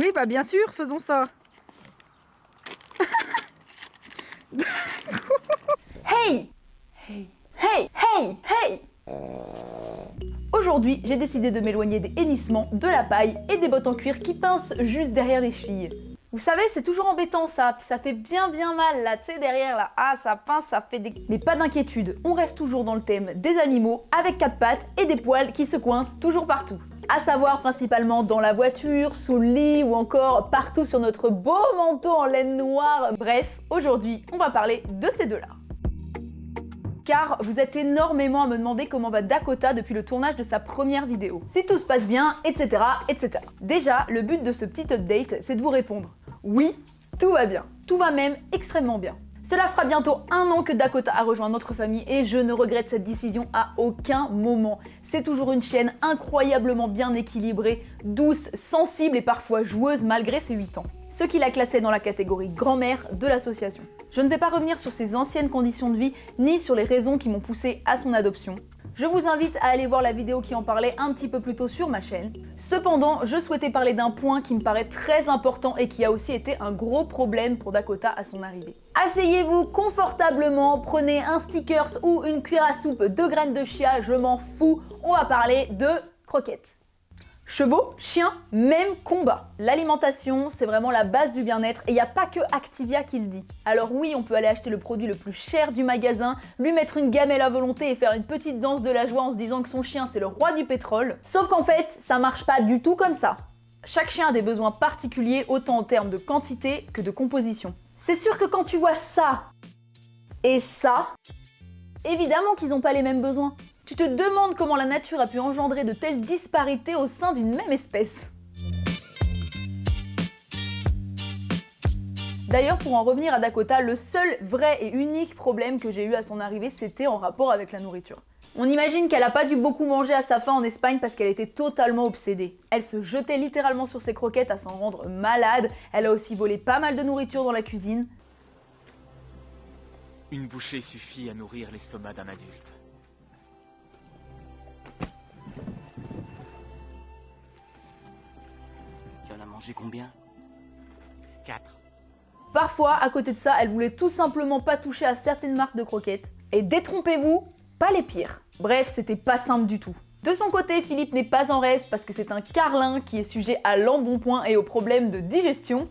Oui, bah bien sûr, faisons ça. Hey! Hey! Hey! Hey! Hey! Aujourd'hui, j'ai décidé de m'éloigner des hennissements, de la paille et des bottes en cuir qui pincent juste derrière les chevilles. Vous savez, c'est toujours embêtant ça, puis ça fait bien mal là, tu sais, derrière là. Ah, ça pince, ça fait des... Mais pas d'inquiétude, on reste toujours dans le thème des animaux, avec 4 pattes et des poils qui se coincent toujours partout. À savoir principalement dans la voiture, sous le lit ou encore partout sur notre beau manteau en laine noire. Bref, aujourd'hui, on va parler de ces deux-là. Car vous êtes énormément à me demander comment va Dakota depuis le tournage de sa première vidéo. Si tout se passe bien, etc. etc. Déjà, le but de ce petit update, c'est de vous répondre. Oui, tout va bien. Tout va même extrêmement bien. Cela fera bientôt 1 an que Dakota a rejoint notre famille et je ne regrette cette décision à aucun moment. C'est toujours une chienne incroyablement bien équilibrée, douce, sensible et parfois joueuse malgré ses 8 ans. Ce qui l'a classée dans la catégorie grand-mère de l'association. Je ne vais pas revenir sur ses anciennes conditions de vie ni sur les raisons qui m'ont poussé à son adoption. Je vous invite à aller voir la vidéo qui en parlait un petit peu plus tôt sur ma chaîne. Cependant, je souhaitais parler d'un point qui me paraît très important et qui a aussi été un gros problème pour Dakota à son arrivée. Asseyez-vous confortablement, prenez un stickers ou une cuillère à soupe de graines de chia, je m'en fous, on va parler de croquettes. Chevaux, chiens, même combat. L'alimentation, c'est vraiment la base du bien-être et il n'y a pas que Activia qui le dit. Alors oui, on peut aller acheter le produit le plus cher du magasin, lui mettre une gamelle à volonté et faire une petite danse de la joie en se disant que son chien c'est le roi du pétrole. Sauf qu'en fait, ça marche pas du tout comme ça. Chaque chien a des besoins particuliers, autant en termes de quantité que de composition. C'est sûr que quand tu vois ça et ça, évidemment qu'ils n'ont pas les mêmes besoins. Tu te demandes comment la nature a pu engendrer de telles disparités au sein d'une même espèce. D'ailleurs, pour en revenir à Dakota, le seul vrai et unique problème que j'ai eu à son arrivée, c'était en rapport avec la nourriture. On imagine qu'elle a pas dû beaucoup manger à sa faim en Espagne parce qu'elle était totalement obsédée. Elle se jetait littéralement sur ses croquettes à s'en rendre malade, elle a aussi volé pas mal de nourriture dans la cuisine. Une bouchée suffit à nourrir l'estomac d'un adulte. Tu en as mangé combien? 4. Parfois, à côté de ça, elle voulait tout simplement pas toucher à certaines marques de croquettes. Et détrompez-vous, pas les pires. Bref, c'était pas simple du tout. De son côté, Philippe n'est pas en reste parce que c'est un carlin qui est sujet à l'embonpoint et aux problèmes de digestion.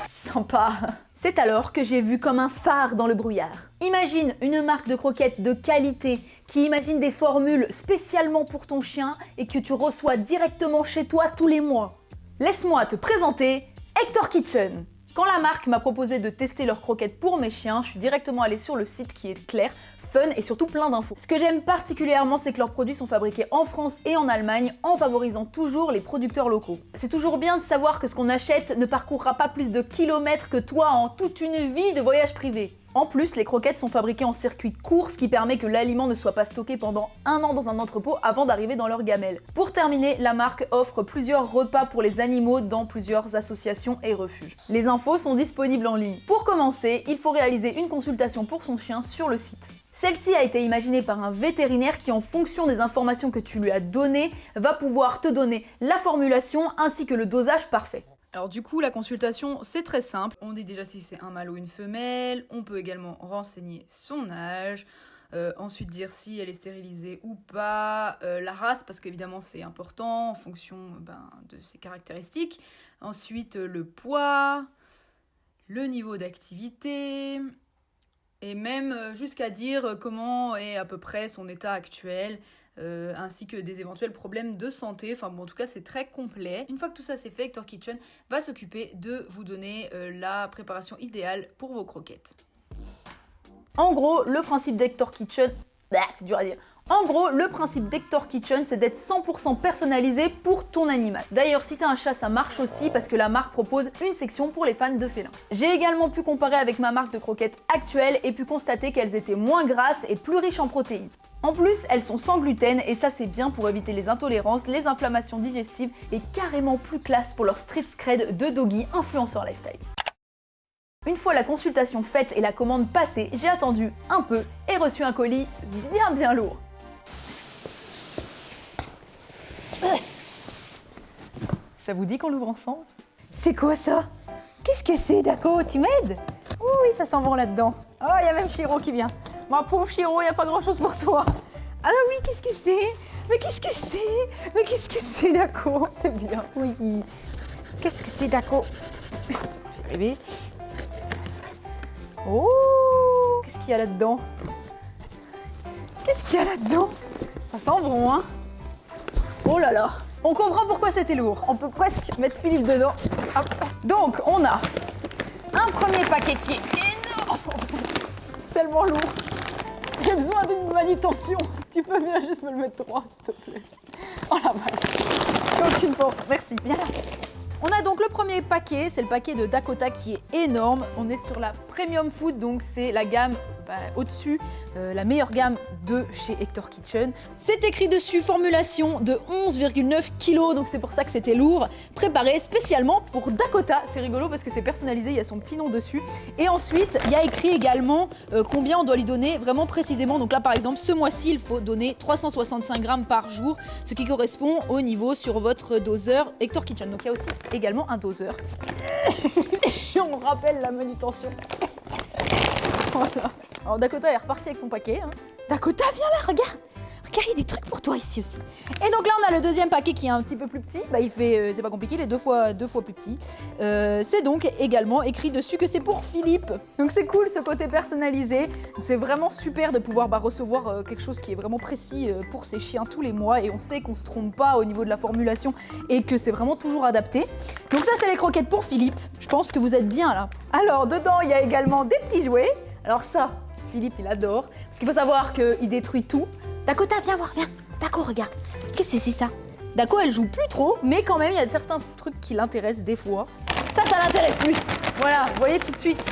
Sympa. C'est alors que j'ai vu comme un phare dans le brouillard. Imagine une marque de croquettes de qualité qui imagine des formules spécialement pour ton chien et que tu reçois directement chez toi tous les mois. Laisse-moi te présenter Hector Kitchen. Quand la marque m'a proposé de tester leurs croquettes pour mes chiens, je suis directement allée sur le site qui est clair, fun et surtout plein d'infos. Ce que j'aime particulièrement, c'est que leurs produits sont fabriqués en France et en Allemagne en favorisant toujours les producteurs locaux. C'est toujours bien de savoir que ce qu'on achète ne parcourra pas plus de kilomètres que toi en toute une vie de voyage privé. En plus, les croquettes sont fabriquées en circuit court, ce qui permet que l'aliment ne soit pas stocké pendant 1 an dans un entrepôt avant d'arriver dans leur gamelle. Pour terminer, la marque offre plusieurs repas pour les animaux dans plusieurs associations et refuges. Les infos sont disponibles en ligne. Pour commencer, il faut réaliser une consultation pour son chien sur le site. Celle-ci a été imaginée par un vétérinaire qui, en fonction des informations que tu lui as données, va pouvoir te donner la formulation ainsi que le dosage parfait. Alors du coup, la consultation, c'est très simple. On dit déjà si c'est un mâle ou une femelle. On peut également renseigner son âge. Ensuite dire si elle est stérilisée ou pas. La race, parce qu'évidemment c'est important en fonction de ses caractéristiques. Ensuite le poids, le niveau d'activité. Et même jusqu'à dire comment est à peu près son état actuel. Ainsi que des éventuels problèmes de santé. Enfin bon, en tout cas, c'est très complet. Une fois que tout ça c'est fait, Hector Kitchen va s'occuper de vous donner la préparation idéale pour vos croquettes. En gros, le principe d'Hector Kitchen... c'est dur à dire. En gros, le principe d'Hector Kitchen, c'est d'être 100% personnalisé pour ton animal. D'ailleurs, si t'as un chat, ça marche aussi parce que la marque propose une section pour les fans de félins. J'ai également pu comparer avec ma marque de croquettes actuelle et pu constater qu'elles étaient moins grasses et plus riches en protéines. En plus, elles sont sans gluten et ça c'est bien pour éviter les intolérances, les inflammations digestives et carrément plus classe pour leur street cred de doggy influenceur lifestyle. Une fois la consultation faite et la commande passée, j'ai attendu un peu et reçu un colis bien lourd. Ça vous dit qu'on l'ouvre ensemble? C'est quoi ça? Qu'est-ce que c'est, Daco? Tu m'aides? Oui, ça sent bon là-dedans. Oh, il y a même Chiro qui vient. Ma pauvre Chiro, il n'y a pas grand-chose pour toi. Ah oui, qu'est-ce que c'est? Mais qu'est-ce que c'est? Mais qu'est-ce que c'est, Daco? C'est bien, oui. Qu'est-ce que c'est, Daco? J'y arrivé. Oh, qu'est-ce qu'il y a là-dedans? Qu'est-ce qu'il y a là-dedans? Ça sent bon, hein? Oh là là. On comprend pourquoi c'était lourd. On peut presque mettre Philippe dedans. Hop. Donc, on a un premier paquet qui est énorme. Tellement lourd. J'ai besoin d'une manutention. Tu peux bien juste me le mettre droit, s'il te plaît. Oh la vache. J'ai aucune force. Merci. Viens là. On a donc le premier paquet, c'est le paquet de Dakota qui est énorme. On est sur la Premium Food, donc c'est la gamme au-dessus, la meilleure gamme de chez Hector Kitchen. C'est écrit dessus formulation de 11,9 kg, donc c'est pour ça que c'était lourd. Préparé spécialement pour Dakota. C'est rigolo parce que c'est personnalisé, il y a son petit nom dessus. Et ensuite, il y a écrit également combien on doit lui donner vraiment précisément. Donc là, par exemple, ce mois-ci, il faut donner 365 grammes par jour, ce qui correspond au niveau sur votre doseur Hector Kitchen. Donc il y a aussi également un doseur. Et on rappelle la manutention. Voilà. Alors Dakota est reparti avec son paquet. Hein. Dakota, viens là, regarde. Regarde, il y a des trucs pour toi ici aussi. Et donc là, on a le deuxième paquet qui est un petit peu plus petit. Bah, il fait, c'est pas compliqué, il est deux fois plus petit. C'est donc également écrit dessus que c'est pour Philippe. Donc c'est cool ce côté personnalisé. C'est vraiment super de pouvoir recevoir quelque chose qui est vraiment précis pour ses chiens tous les mois. Et on sait qu'on se trompe pas au niveau de la formulation et que c'est vraiment toujours adapté. Donc ça, c'est les croquettes pour Philippe. Je pense que vous êtes bien là. Alors dedans, il y a également des petits jouets. Alors ça, Philippe, il adore. Parce qu'il faut savoir qu'il détruit tout. Dakota, viens voir, viens. Daco, regarde. Qu'est-ce que c'est ça? Daco, elle joue plus trop, mais quand même, il y a certains trucs qui l'intéressent des fois. Ça l'intéresse plus. Voilà, vous voyez tout de suite.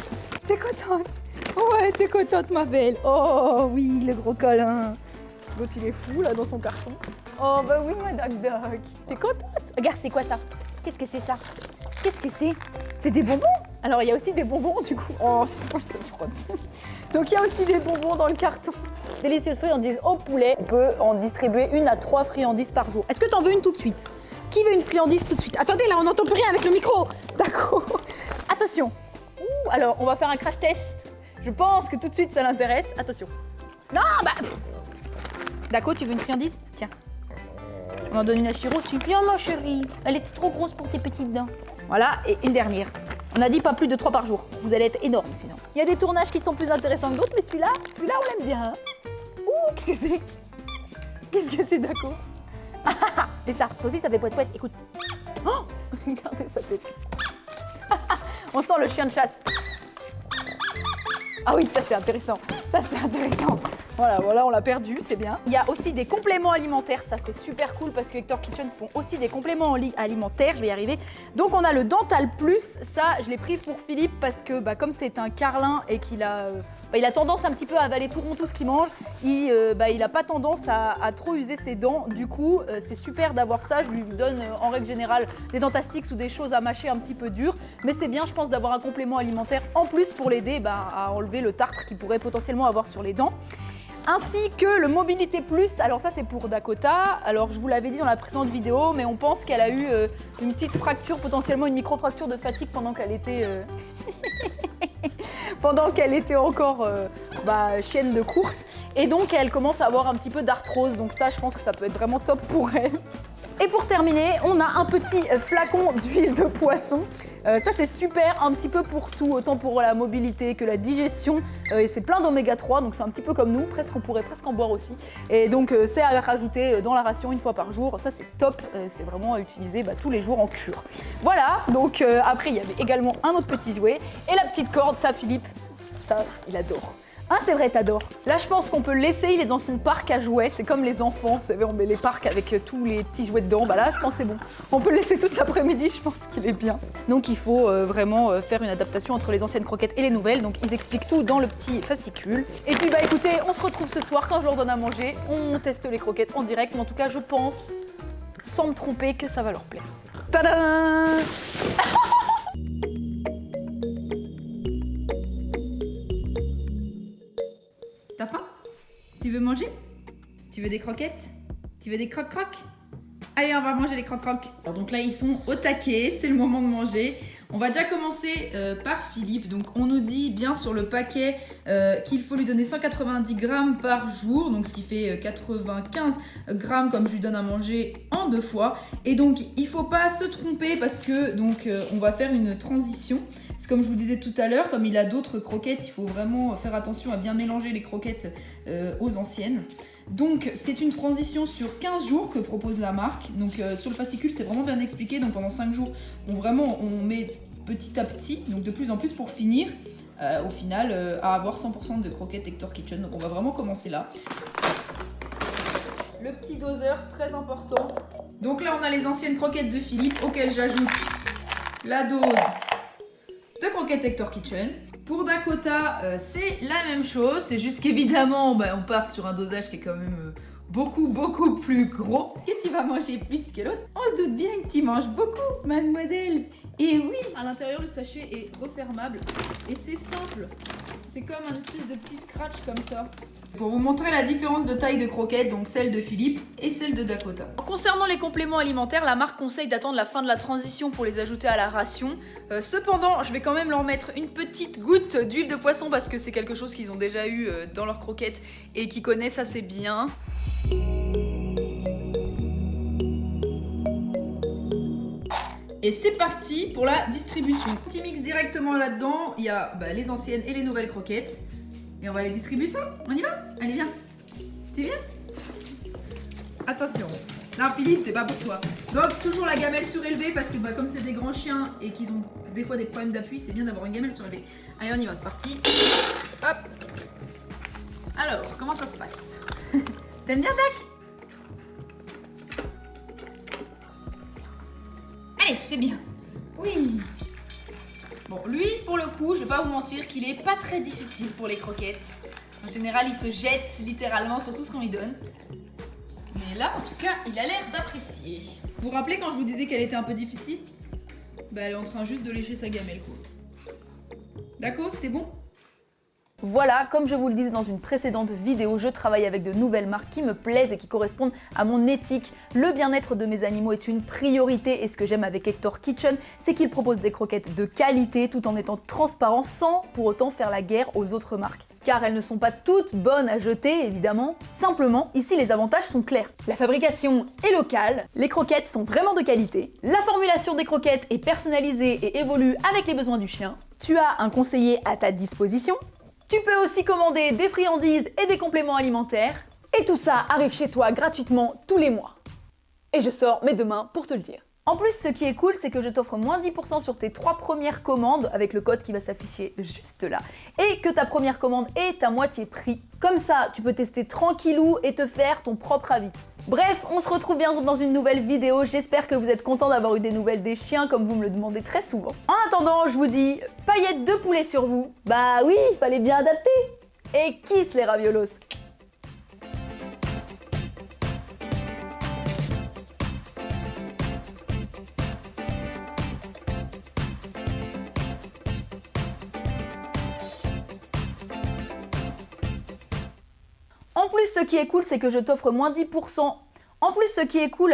T'es contente? Ouais, t'es contente, ma belle. Oh oui, le gros câlin. L'autre, il est fou, là, dans son carton. Oh, bah oui, ma Doc. T'es contente? Regarde, c'est quoi ça? Qu'est-ce que c'est ça? Qu'est-ce que c'est? C'est des bonbons? Alors, il y a aussi des bonbons, du coup. Oh, elle se frotte. Donc, il y a aussi des bonbons dans le carton. Délicieuses friandises au poulet. On peut en distribuer 1 à 3 friandises par jour. Est-ce que t'en veux une tout de suite? Qui veut une friandise tout de suite? Attendez, là, on n'entend plus rien avec le micro. D'accord. Attention. Ouh, alors, on va faire un crash test. Je pense que tout de suite, ça l'intéresse. Attention. Non, bah... Daco, tu veux une friandise? Tiens. On en donne une à Chiro. Tu viens, ma chérie. Elle est trop grosse pour tes petites dents. Voilà, et une dernière. On a dit pas plus de 3 par jour. Vous allez être énorme sinon. Il y a des tournages qui sont plus intéressants que d'autres, mais celui-là, on l'aime bien. Hein. Ouh, qu'est-ce que c'est? Qu'est-ce que c'est, Daco? Et ça aussi, ça fait poète-poète. Écoute. Oh, regardez sa tête. On sent le chien de chasse. Ah oui, ça c'est intéressant. Ça c'est intéressant. Voilà, on l'a perdu, c'est bien. Il y a aussi des compléments alimentaires, ça c'est super cool parce que Hector Kitchen font aussi des compléments alimentaires, je vais y arriver. Donc on a le Dental Plus, ça je l'ai pris pour Philippe parce que comme c'est un carlin et qu'il a... il a tendance un petit peu à avaler tout rond tout ce qu'il mange. Il n'a pas tendance à trop user ses dents. Du coup, c'est super d'avoir ça. Je lui donne en règle générale des Dentastix ou des choses à mâcher un petit peu dures. Mais c'est bien, je pense, d'avoir un complément alimentaire en plus pour l'aider à enlever le tartre qu'il pourrait potentiellement avoir sur les dents. Ainsi que le Mobilité Plus, alors ça c'est pour Dakota, alors je vous l'avais dit dans la précédente vidéo, mais on pense qu'elle a eu une petite fracture, potentiellement une micro-fracture de fatigue pendant qu'elle était... pendant qu'elle était encore chienne de course. Et donc elle commence à avoir un petit peu d'arthrose, donc ça je pense que ça peut être vraiment top pour elle. Et pour terminer, on a un petit flacon d'huile de poisson. Ça c'est super, un petit peu pour tout, autant pour la mobilité que la digestion. Et c'est plein d'oméga 3, donc c'est un petit peu comme nous, on pourrait presque en boire aussi. Et donc c'est à rajouter dans la ration 1 fois par jour, ça c'est top, c'est vraiment à utiliser tous les jours en cure. Voilà, donc après il y avait également un autre petit jouet. Et la petite corde, ça Philippe, ça il adore. Ah c'est vrai, t'adores. Là je pense qu'on peut le laisser, il est dans son parc à jouets, c'est comme les enfants, vous savez on met les parcs avec tous les petits jouets dedans, là je pense que c'est bon. On peut le laisser toute l'après-midi, je pense qu'il est bien. Donc il faut vraiment faire une adaptation entre les anciennes croquettes et les nouvelles, donc ils expliquent tout dans le petit fascicule. Et puis écoutez, on se retrouve ce soir quand je leur donne à manger, on teste les croquettes en direct, mais en tout cas je pense, sans me tromper, que ça va leur plaire. Tadam! T'as faim? Tu veux manger? Tu veux des croquettes? Tu veux des croque-croques? Allez, on va manger les croque-croque. Donc là, ils sont au taquet, c'est le moment de manger. On va déjà commencer par Philippe. Donc on nous dit bien sur le paquet qu'il faut lui donner 190 grammes par jour, donc ce qui fait 95 grammes comme je lui donne à manger en 2 fois. Et donc il faut pas se tromper parce que donc on va faire une transition. C'est comme je vous disais tout à l'heure, comme il a d'autres croquettes, il faut vraiment faire attention à bien mélanger les croquettes aux anciennes. Donc c'est une transition sur 15 jours que propose la marque. Donc sur le fascicule c'est vraiment bien expliqué. Donc pendant 5 jours on met petit à petit, donc de plus en plus pour finir au final à avoir 100% de croquettes Hector Kitchen. Donc on va vraiment commencer là. Le petit doseur très important. Donc là on a les anciennes croquettes de Philippe auxquelles j'ajoute la dose de croquettes Hector Kitchen. Pour Dakota, c'est la même chose, c'est juste qu'évidemment, on part sur un dosage qui est quand même beaucoup plus gros. Que tu vas manger plus que l'autre. On se doute bien que tu manges beaucoup, mademoiselle. Et oui, à l'intérieur, le sachet est refermable et c'est simple. C'est comme un espèce de petit scratch comme ça. Pour vous montrer la différence de taille de croquettes, donc celle de Philippe et celle de Dakota. Concernant les compléments alimentaires, la marque conseille d'attendre la fin de la transition pour les ajouter à la ration. Cependant, je vais quand même leur mettre une petite goutte d'huile de poisson parce que c'est quelque chose qu'ils ont déjà eu dans leurs croquettes et qu'ils connaissent assez bien. Et c'est parti pour la distribution. Petit mix directement là-dedans, il y a les anciennes et les nouvelles croquettes. Et on va les distribuer ça. On y va? Allez, viens. Tu viens? Attention. Non, Philippe, c'est pas pour toi. Donc, toujours la gamelle surélevée parce que comme c'est des grands chiens et qu'ils ont des fois des problèmes d'appui, c'est bien d'avoir une gamelle surélevée. Allez, on y va, c'est parti. Hop. Alors, comment ça se passe? T'aimes bien, Dak? Allez, c'est bien. Oui. Bon, lui, pour le coup, je vais pas vous mentir qu'il est pas très difficile pour les croquettes. En général, il se jette littéralement sur tout ce qu'on lui donne. Mais là, en tout cas, il a l'air d'apprécier. Vous vous rappelez quand je vous disais qu'elle était un peu difficile? Elle est en train juste de lécher sa gamelle, quoi. D'accord, c'était bon? Voilà, comme je vous le disais dans une précédente vidéo, je travaille avec de nouvelles marques qui me plaisent et qui correspondent à mon éthique. Le bien-être de mes animaux est une priorité et ce que j'aime avec Hector Kitchen, c'est qu'ils proposent des croquettes de qualité tout en étant transparents sans pour autant faire la guerre aux autres marques. Car elles ne sont pas toutes bonnes à jeter, évidemment. Simplement, ici les avantages sont clairs. La fabrication est locale, les croquettes sont vraiment de qualité, la formulation des croquettes est personnalisée et évolue avec les besoins du chien, tu as un conseiller à ta disposition, tu peux aussi commander des friandises et des compléments alimentaires. Et tout ça arrive chez toi gratuitement tous les mois. Et je sors mes 2 mains pour te le dire. En plus, ce qui est cool, c'est que je t'offre moins 10% sur tes 3 premières commandes avec le code qui va s'afficher juste là. Et que ta première commande est à moitié prix. Comme ça, tu peux tester tranquillou et te faire ton propre avis. Bref, on se retrouve bientôt dans une nouvelle vidéo. J'espère que vous êtes contents d'avoir eu des nouvelles des chiens comme vous me le demandez très souvent. En attendant, je vous dis paillettes de poulet sur vous. Bah oui, il fallait bien adapter. Et kiss les raviolos. En plus, ce qui est cool, c'est que je t'offre moins 10%. En plus, ce qui est cool...